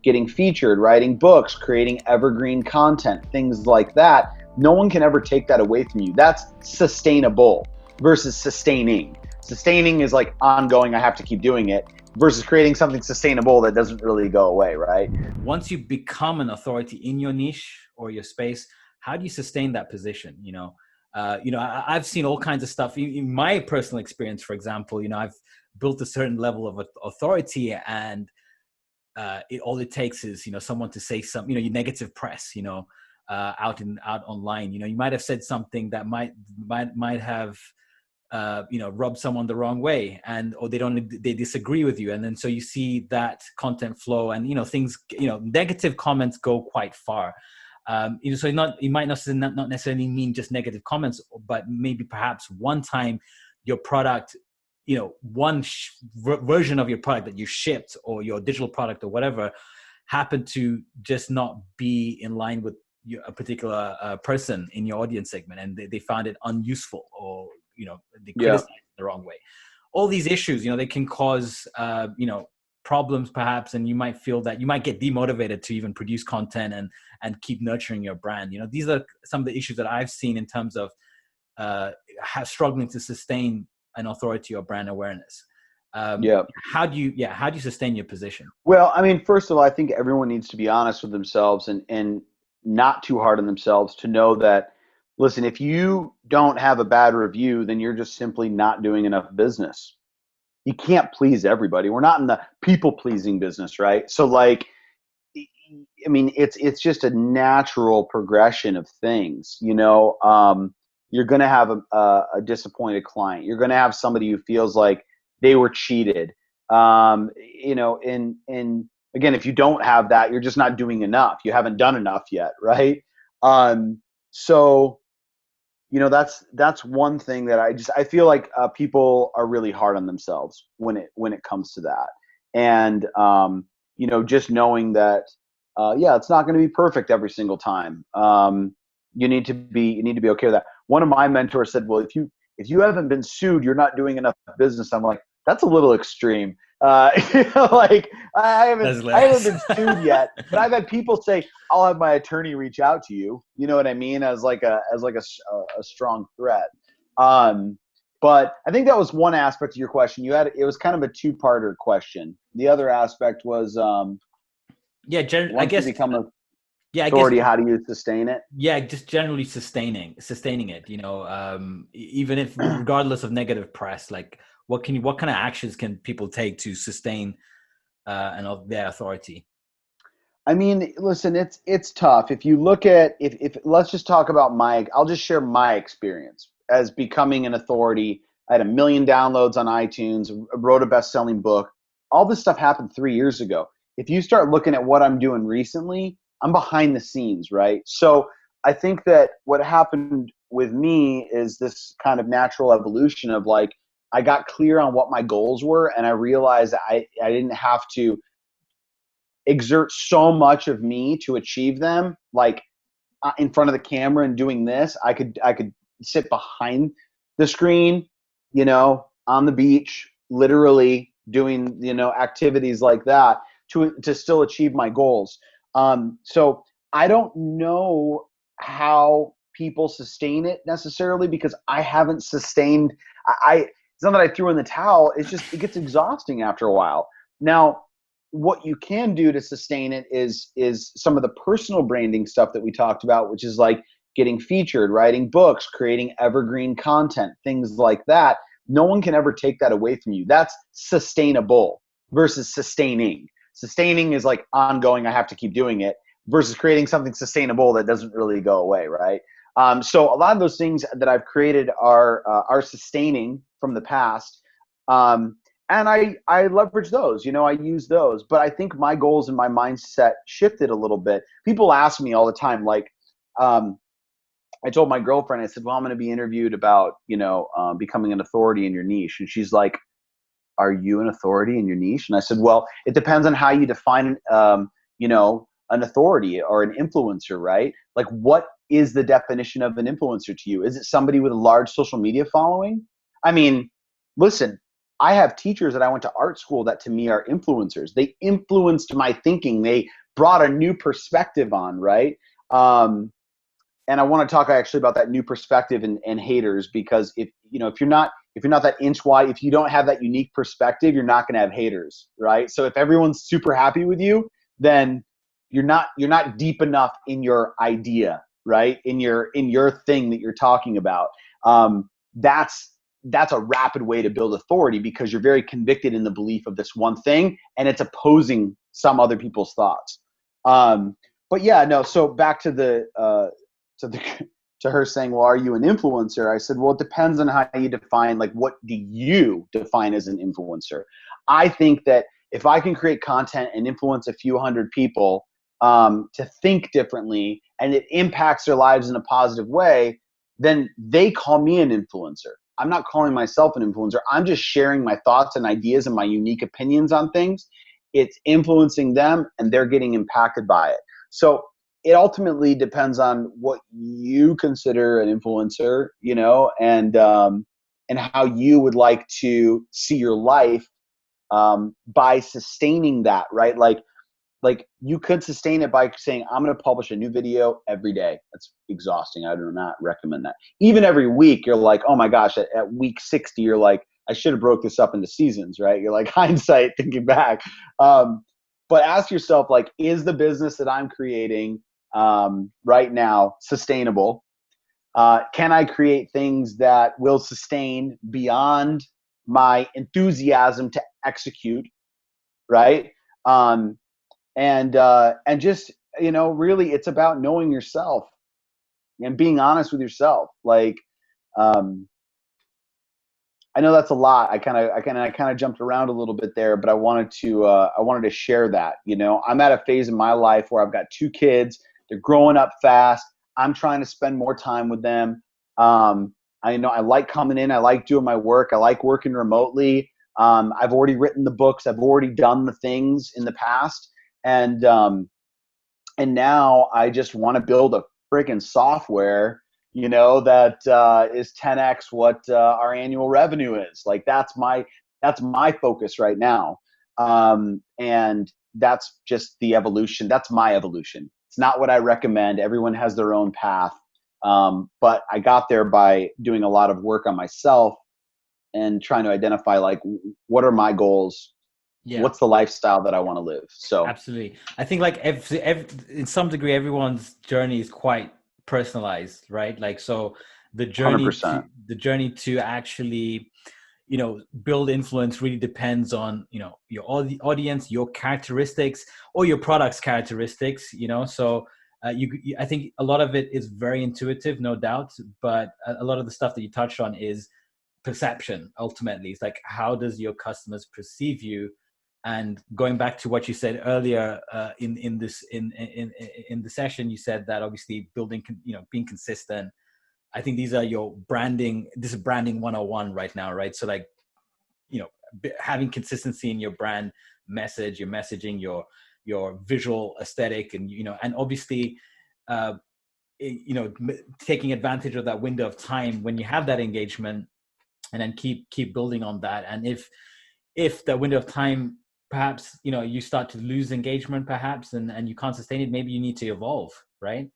getting featured, writing books, creating evergreen content, things like that. No one can ever take that away from you. That's sustainable versus sustaining. Sustaining is like ongoing, I have to keep doing it, versus creating something sustainable that doesn't really go away, right? Once you become an authority in your niche or your space, how do you sustain that position? I've seen all kinds of stuff. In my personal experience, for example, I've built a certain level of authority, and all it takes is someone to say something, negative press, out online. You might have said something that might have rub someone the wrong way, or they disagree with you, and then so you see that content flow, and things, negative comments go quite far. So it might not necessarily mean just negative comments, but maybe perhaps one time your product, one version of your product that you shipped, or your digital product or whatever, happened to just not be in line with a particular person in your audience segment, and they found it unuseful, or they criticize it the wrong way. All these issues, they can cause problems perhaps, and you might feel that you might get demotivated to even produce content and keep nurturing your brand. These are some of the issues that I've seen in terms of struggling to sustain an authority or brand awareness. How do you sustain your position? Well, I mean, first of all, I think everyone needs to be honest with themselves and not too hard on themselves, to know that, listen, if you don't have a bad review, then you're just simply not doing enough business. You can't please everybody. We're not in the people pleasing business, right? So like, I mean, it's just a natural progression of things, you're going to have a disappointed client. You're going to have somebody who feels like they were cheated. And again, if you don't have that, you're just not doing enough. You haven't done enough yet, right? So, that's one thing that I feel like people are really hard on themselves when it comes to that. And, just knowing that, it's not going to be perfect every single time. You need to be okay with that. One of my mentors said, well, if you haven't been sued, you're not doing enough business. I'm like, that's a little extreme. Like I haven't been sued yet, but I've had people say, I'll have my attorney reach out to you. You know what I mean? As like a strong threat. But I think that was one aspect of your question. It was kind of a two-parter question. The other aspect was, I guess become a authority, how do you sustain it? Yeah, just generally sustaining it, even if regardless of negative press, like what kind of actions can people take to sustain their authority? I mean, listen, it's tough. If you look at, if let's just talk about I'll just share my experience as becoming an authority. I had 1 million downloads on iTunes, wrote a best-selling book. All this stuff happened 3 years ago. If you start looking at what I'm doing recently, I'm behind the scenes, right? So I think that what happened with me is this kind of natural evolution of like, I got clear on what my goals were, and I realized I didn't have to exert so much of me to achieve them, like in front of the camera and doing this. I could sit behind the screen, on the beach, literally doing, activities like that to still achieve my goals. So I don't know how people sustain it necessarily, because I haven't sustained. It's not that I threw in the towel. It's just, it gets exhausting after a while. Now, what you can do to sustain it is some of the personal branding stuff that we talked about, which is like getting featured, writing books, creating evergreen content, things like that. No one can ever take that away from you. That's sustainable versus sustaining. Sustaining is like ongoing, I have to keep doing it, versus creating something sustainable that doesn't really go away, right? So a lot of those things that I've created are sustaining from the past. And I leverage those, I use those. But I think my goals and my mindset shifted a little bit. People ask me all the time, like, I told my girlfriend, I said, well, I'm going to be interviewed about, becoming an authority in your niche. And she's like, are you an authority in your niche? And I said, well, it depends on how you define, an authority or an influencer, right? Like, what is the definition of an influencer to you? Is it somebody with a large social media following? I mean, listen, I have teachers that I went to art school that to me are influencers. They influenced my thinking. They brought a new perspective on, right? And I want to talk actually about that new perspective and haters, because if you're not that inch wide, if you don't have that unique perspective, you're not going to have haters, right? So if everyone's super happy with you, then you're not deep enough in your idea, right? In your thing that you're talking about. That's a rapid way to build authority, because you're very convicted in the belief of this one thing, and it's opposing some other people's thoughts. But yeah, no. So back to to her saying, well, are you an influencer? I said, well, it depends on how you define, like, what do you define as an influencer? I think that if I can create content and influence a few hundred people to think differently, and it impacts their lives in a positive way, then they call me an influencer. I'm not calling myself an influencer. I'm just sharing my thoughts and ideas and my unique opinions on things. It's influencing them, and they're getting impacted by it. So it ultimately depends on what you consider an influencer, and how you would like to see your life by sustaining that, right? Like you could sustain it by saying, I'm going to publish a new video every day. That's exhausting. I do not recommend that. Even every week, you're like, oh my gosh, at week 60, you're like, I should have broke this up into seasons, right? You're like hindsight thinking back. But ask yourself, like, is the business that I'm creating right now sustainable? Can I create things that will sustain beyond my enthusiasm to execute, right? And just, really, it's about knowing yourself and being honest with yourself. Like, I know that's a lot. I kind of jumped around a little bit there, but I wanted to share that. I'm at a phase in my life where I've got 2 kids. They're growing up fast. I'm trying to spend more time with them. I know I like coming in. I like doing my work. I like working remotely. I've already written the books. I've already done the things in the past, and now I just want to build a freaking software, that is 10x what our annual revenue is. Like, that's my focus right now. And that's just the evolution. That's my evolution. It's not what I recommend. Everyone has their own path. But I got there by doing a lot of work on myself and trying to identify, like, what are my goals? Yeah. What's the lifestyle that I want to live? So Absolutely. I think, like, in some degree, everyone's journey is quite personalized, right? Like, so the journey 100%. to actually, build influence really depends on, your audience, your characteristics, or your product's characteristics, so I think a lot of it is very intuitive, no doubt, but a lot of the stuff that you touched on is perception. Ultimately, it's like, how does your customers perceive you? And going back to what you said earlier in the session, you said that obviously building, being consistent. I think these are your branding. This is branding 101 right now, right? So, like, having consistency in your brand message, your messaging, your visual aesthetic, and and obviously, taking advantage of that window of time when you have that engagement, and then keep building on that. And if the window of time, perhaps, you start to lose engagement, perhaps, and you can't sustain it, maybe you need to evolve, right?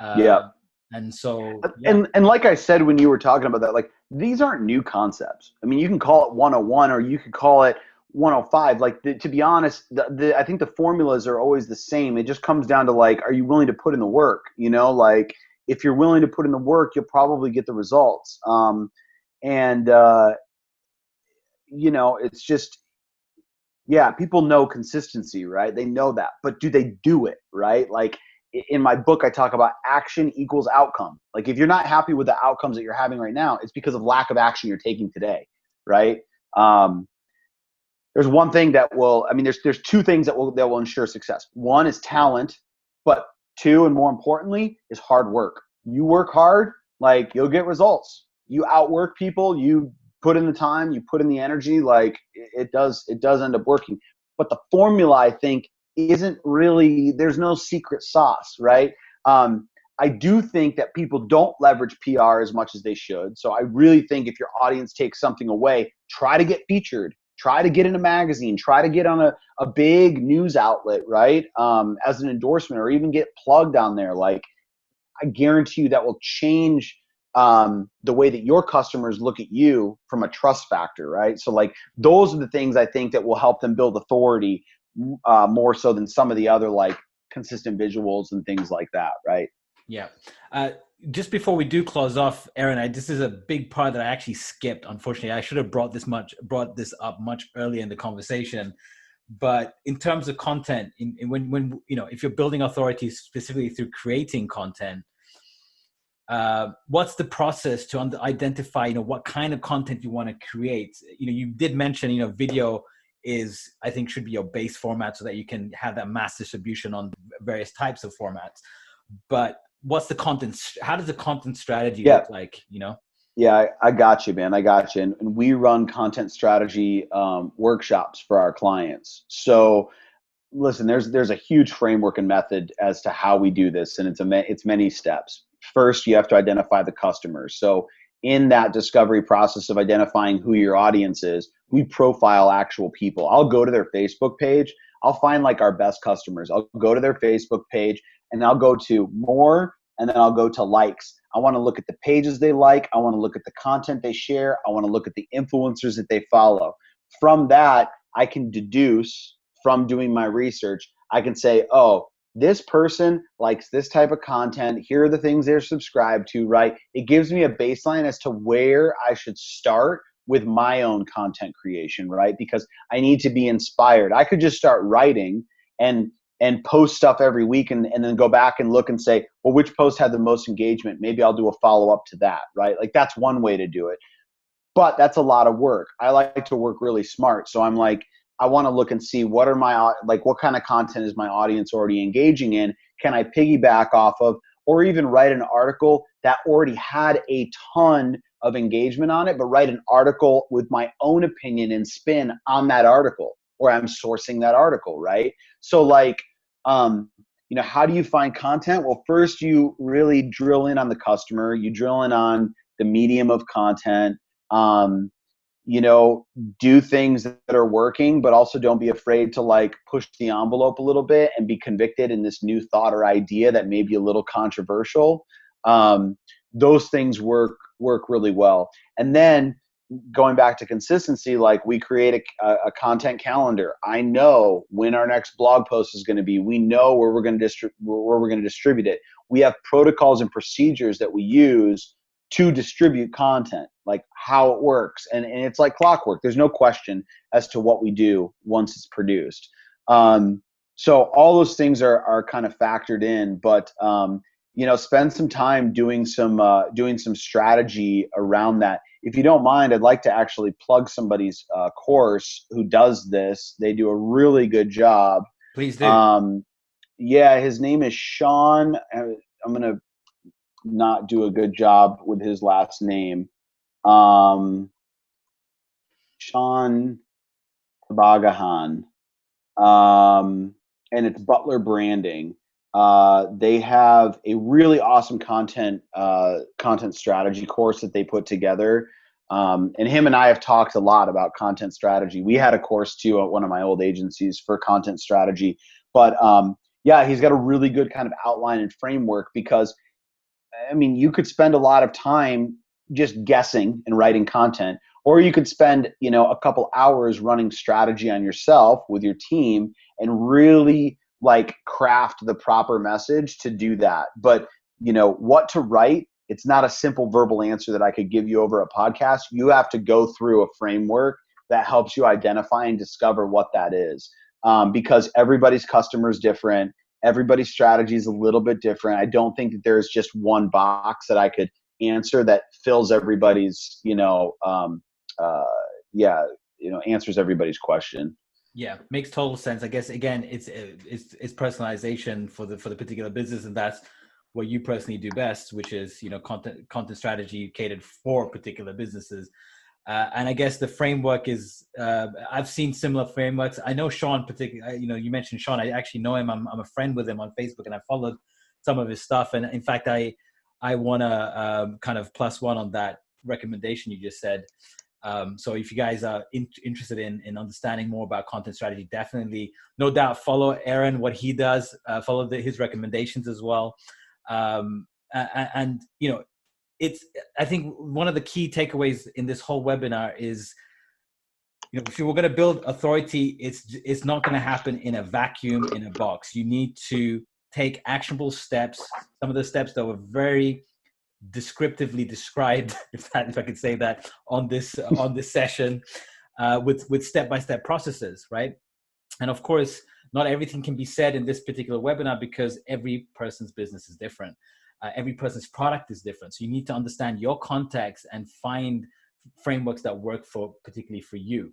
Yeah. And so, yeah. And like I said, when you were talking about that, like, these aren't new concepts. I mean, you can call it 101 or you could call it 105. Like, to be honest, I think the formulas are always the same. It just comes down to, like, are you willing to put in the work? Like, if you're willing to put in the work, you'll probably get the results. And it's just, yeah, people know consistency, right? They know that, but do they do it, right? Like, in my book, I talk about action equals outcome. Like, if you're not happy with the outcomes that you're having right now, it's because of lack of action you're taking today, right? There's one thing that will, I mean, there's 2 things that will ensure success. One is talent, but 2, and more importantly, is hard work. You work hard, like, you'll get results. You outwork people, you put in the time, you put in the energy, like, it does end up working. But the formula, I think, isn't really, there's no secret sauce, right? I do think that people don't leverage PR as much as they should. So I really think if your audience takes something away, try to get featured, try to get in a magazine, try to get on a big news outlet, right? As an endorsement, or even get plugged on there. Like, I guarantee you that will change the way that your customers look at you from a trust factor, right? So like, those are the things I think that will help them build authority more so than some of the other like consistent visuals and things like that, right? Yeah. Just before we do close off, Aaron, this is a big part that I actually skipped. Unfortunately, I should have brought this up much earlier in the conversation. But in terms of content, when if you're building authority specifically through creating content, what's the process to identify what kind of content you want to create? You did mention video I think should be your base format so that you can have that mass distribution on various types of formats. But what's the content? How does the content strategy look like? Yeah, I got you, man. I got you. And we run content strategy workshops for our clients. So listen, there's a huge framework and method as to how we do this, and it's many steps. First, you have to identify the customers. So in that discovery process of identifying who your audience is, we profile actual people. I'll go to their Facebook page. I'll find like our best customers. I'll go to their Facebook page and I'll go to more, and then I'll go to likes. I want to look at the pages they like. I want to look at the content they share. I want to look at the influencers that they follow. From that, I can deduce, from doing my research, I can say, oh, this person likes this type of content. Here are the things they're subscribed to, right? It gives me a baseline as to where I should start with my own content creation, right? Because I need to be inspired. I could just start writing and post stuff every week and then go back and look and say, well, which post had the most engagement? Maybe I'll do a follow-up to that, right? Like, that's one way to do it. But that's a lot of work. I like to work really smart. So I'm like, I want to look and see what kind of content is my audience already engaging in? Can I piggyback off of, or even write an article that already had a ton of engagement on it, but write an article with my own opinion and spin on that article, or I'm sourcing that article, right? So like, how do you find content? Well, first you really drill in on the customer. You drill in on the medium of content. Do things that are working, but also don't be afraid to like push the envelope a little bit and be convicted in this new thought or idea that may be a little controversial. Those things work really well. And then going back to consistency, like, we create a content calendar. I know when our next blog post is going to be. We know where we're going to distribute it. We have protocols and procedures that we use to distribute content, like how it works. And it's like clockwork. There's no question as to what we do once it's produced. So all those things are kind of factored in, but spend some time doing some strategy around that. If you don't mind, I'd like to actually plug somebody's course who does this. They do a really good job. Please do. Yeah, his name is Sean. I'm going to not do a good job with his last name. Sean Tabagahan. And it's Butler Branding. They have a really awesome content strategy course that they put together. And him and I have talked a lot about content strategy. We had a course too at one of my old agencies for content strategy. But yeah, he's got a really good kind of outline and framework, because you could spend a lot of time just guessing and writing content, or you could spend, a couple hours running strategy on yourself with your team and really like craft the proper message to do that. But, what to write, it's not a simple verbal answer that I could give you over a podcast. You have to go through a framework that helps you identify and discover what that is, because everybody's customer is different. Everybody's strategy is a little bit different. I don't think that there's just one box that I could answer that fills everybody's, answers everybody's question. Yeah, makes total sense. I guess again, it's personalization for the particular business, and that's what you personally do best, which is content strategy catered for particular businesses. And I guess the framework is, I've seen similar frameworks. I know Sean particularly, you mentioned Sean. I actually know him. I'm a friend with him on Facebook, and I followed some of his stuff. And in fact, I want to kind of +1 on that recommendation you just said. So if you guys are interested in understanding more about content strategy, definitely, no doubt, follow Aaron, what he does, follow his recommendations as well. And you know, I think one of the key takeaways in this whole webinar is, you know, if you were going to build authority, it's not going to happen in a vacuum, in a box. You need to take actionable steps. Some of the steps that were very descriptively described, if I could say that, on this session, with step-by-step processes, right? And of course, not everything can be said in this particular webinar because every person's business is different. Every person's product is different. So you need to understand your context and find frameworks that work particularly for you.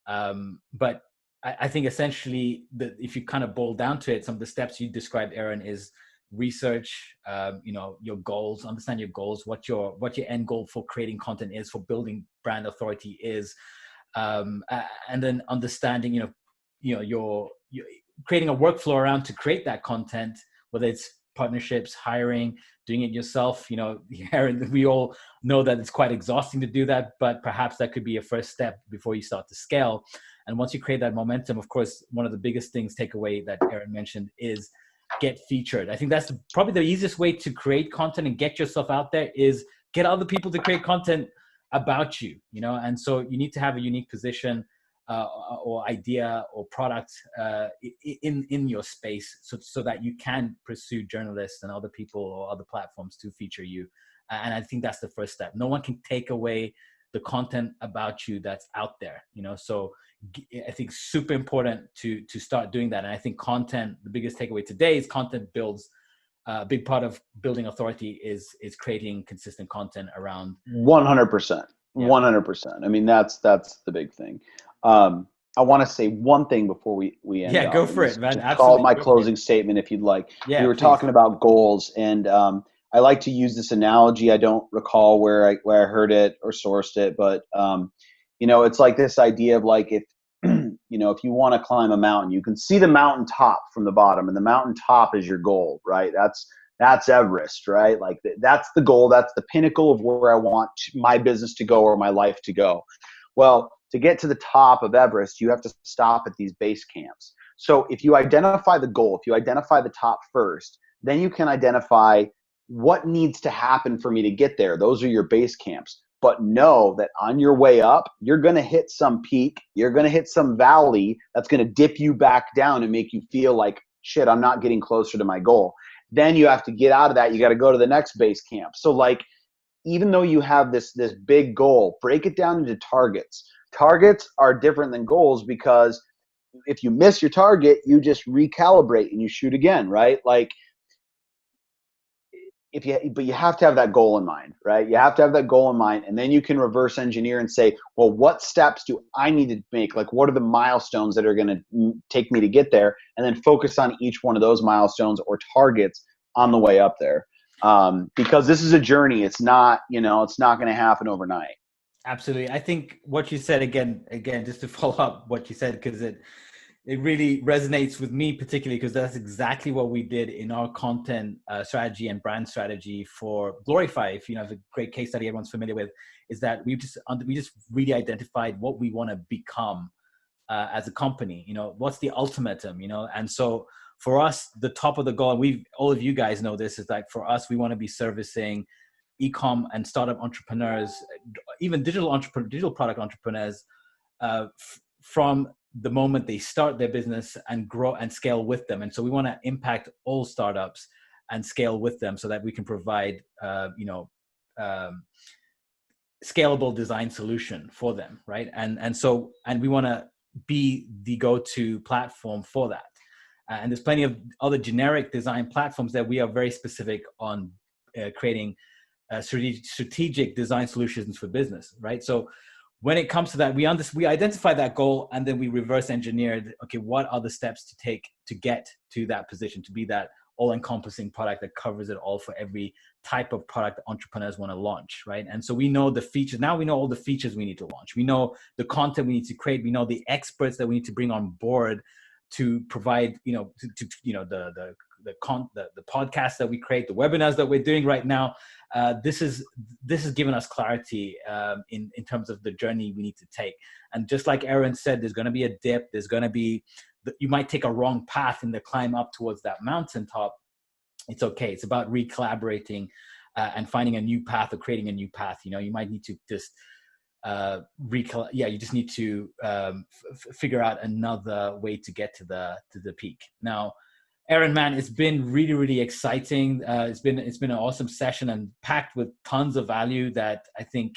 But I think essentially that if you kind of boil down to it, some of the steps you described, Aaron, is research, you know, your goals, understand your goals, what your end goal for creating content is, for building brand authority is, and then understanding, you know, you're creating a workflow around to create that content, whether it's partnerships, hiring, doing it yourself. You know, Aaron, we all know that it's quite exhausting to do that, but perhaps that could be a first step before you start to scale. And once you create that momentum, of course, one of the biggest things takeaway that Aaron mentioned is get featured. I think that's probably the easiest way to create content and get yourself out there, is get other people to create content about you, you know. And so you need to have a unique position or idea or product in your space, so that you can pursue journalists and other people or other platforms to feature you. And I think that's the first step. No one can take away the content about you that's out there, you know. So I think super important to start doing that. And I think content, the biggest takeaway today is content builds. A big part of building authority is creating consistent content around 100%. 100%. I mean, that's the big thing. I want to say one thing before we end. Yeah, go for it, man. Just Absolutely. call my closing statement if you'd like. Yeah, we were please. talking about goals, and I like to use this analogy. I don't recall where I heard it or sourced it, but you know, it's like this idea of like, if you know, if you want to climb a mountain, you can see the mountain top from the bottom, and the mountain top is your goal, right? That's Everest, right? Like that's the goal. That's the pinnacle of where I want my business to go or my life to go. Well, to get to the top of Everest, you have to stop at these base camps. So if you identify the goal, if you identify the top first, then you can identify what needs to happen for me to get there. Those are your base camps. But know that on your way up, you're going to hit some peak. You're going to hit some valley that's going to dip you back down and make you feel like, shit, I'm not getting closer to my goal. Then you have to get out of that. You got to go to the next base camp. So like, even though you have this big goal, break it down into targets. Targets are different than goals, because if you miss your target, you just recalibrate and you shoot again, right? Like, but you have to have that goal in mind, right? You have to have that goal in mind, and then you can reverse engineer and say, well, what steps do I need to make? Like, what are the milestones that are going to take me to get there? And then focus on each one of those milestones or targets on the way up there. Because this is a journey. It's not, you know, it's not going to happen overnight. Absolutely. I think what you said, again, just to follow up what you said, because it really resonates with me particularly, because that's exactly what we did in our content strategy and brand strategy for Glorify. If you know, the great case study everyone's familiar with, is that we just really identified what we want to become as a company. You know, what's the ultimatum, you know? And so for us, the top of the goal, and all of you guys know this, is like, for us, we want to be servicing e-com and startup entrepreneurs, even digital product entrepreneurs, from the moment they start their business and grow and scale with them. And so we want to impact all startups and scale with them, so that we can provide, scalable design solution for them, right? And we want to be the go-to platform for that. And there's plenty of other generic design platforms that we are very specific on creating strategic design solutions for business, right? So when it comes to that, we identify that goal, and then we reverse engineered, okay, what are the steps to take to get to that position, to be that all-encompassing product that covers it all for every type of product that entrepreneurs want to launch, right? And so we know the features. Now we know all the features we need to launch. We know the content we need to create. We know the experts that we need to bring on board to provide, the podcast that we create, the webinars that we're doing right now. This is given us clarity in terms of the journey we need to take. And just like Aaron said, there's going to be a dip. There's going to be, you might take a wrong path in the climb up towards that mountaintop. It's okay. It's about re-collaborating and finding a new path or creating a new path. You might need to just you just need to figure out another way to get to the peak. Now, Aaron, man, it's been really, really exciting. It's been an awesome session and packed with tons of value that I think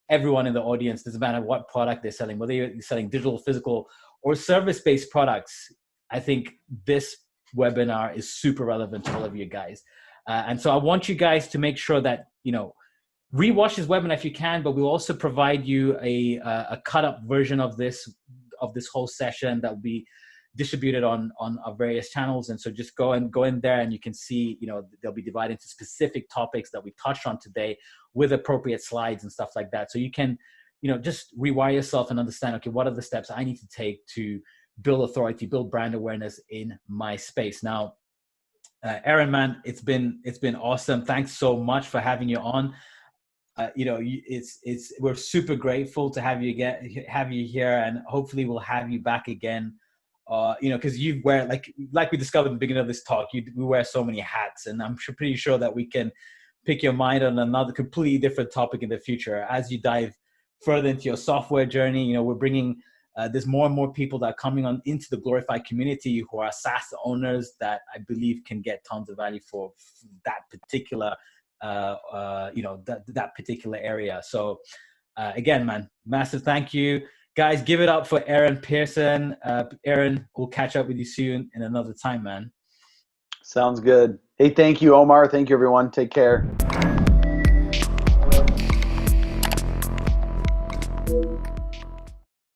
everyone in the audience, doesn't matter what product they're selling, whether you're selling digital, physical, or service-based products, I think this webinar is super relevant to all of you guys. And so I want you guys to make sure that, rewatch this webinar if you can, but we'll also provide you a cut-up version of this whole session that will be distributed on our various channels. And so just go in there and you can see, they'll be divided into specific topics that we touched on today with appropriate slides and stuff like that. So you can, just rewire yourself and understand, okay, what are the steps I need to take to build authority, build brand awareness in my space. Now, Aaron, man, it's been awesome. Thanks so much for having you on. We're super grateful to have you here, and hopefully we'll have you back again. Because you wear, like we discovered in the beginning of this talk, we wear so many hats, and I'm pretty sure that we can pick your mind on another completely different topic in the future as you dive further into your software journey. We're bringing there's more and more people that are coming on into the Glorified community who are SaaS owners that I believe can get tons of value for that particular that particular area. So again, man, massive thank you. Guys, give it up for Aaron Pierson. Aaron, we'll catch up with you soon in another time, man. Sounds good. Hey, thank you, Omar. Thank you, everyone. Take care.